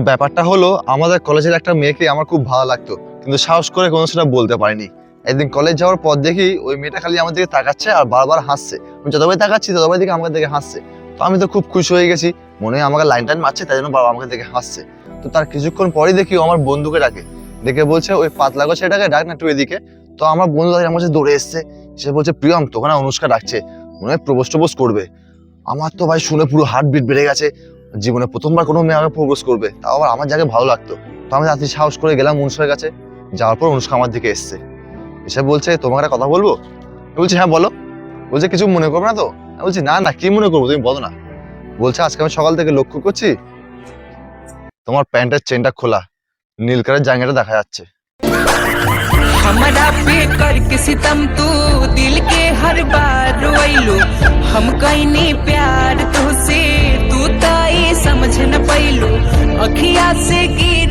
ব্যাপারটা হলো, আমাদের কলেজের একটা মেয়েকে আমার খুব ভালো লাগতো, কিন্তু সাহস করে কোনো সেটা বলতে পারিনি। একদিন কলেজ যাওয়ার পর দেখি ওই মেয়েটা খালি আমার দিকে তাকাচ্ছে আর বারবার হাসছে। আমি যতবার তাকাচ্ছি ততবার দিকে আমাকে দেখে হাসছে। তো আমি তো খুব খুশি হয়ে গেছি, মনে হয় আমাকে লাইন টাইন মারছে, তাই জন্য বাবা আমাকে দেখে হাসছে। তো তার কিছুক্ষণ পরেই দেখি ও আমার বন্ধুকে ডাকে, ডেকে বলছে ওই পাতলা গো ছেলেটাকে ডাক না একটু এদিকে। তো আমার বন্ধু তাদের আমার কাছে দৌড়ে এসছে, সে বলছে প্রিয়ম তোকে না অনুষ্কা ডাকছে, মনে হয় প্রপোজ টপোজ করবে। আমার তো ভাই শুনে পুরো হার্ট বিট বেড়ে গেছে, জীবনে প্রথমবার কোনো মেয়ে আমাকে প্রপোজ করবে, তাও আবার আমার জায়গায় ভালো লাগতো। তো আমি রাত্রি সাহস করে গেলাম অনুষ্কার কাছে। যাওয়ার পর অনুষ্কা আমার দিকে এসছে, এসে বলছে তোমাকে একটা কথা বলবো। আমি বলছি হ্যাঁ বলো। বলছে কিছু মনে করবে না তো। আমি বলছি না না, কি মনে করবো তুমি বলো না। বলছে আজকে আমি সকাল থেকে লক্ষ্য করছি তোমার প্যান্টের চেনটা খোলা, নীল কালারের জায়গাটা দেখা যাচ্ছে। हमरा पे कर के सितम तू दिल के हर बार रोइलो हम कईनी प्यार तुझसे तू ताई समझ न पैलो अखिया से गिरे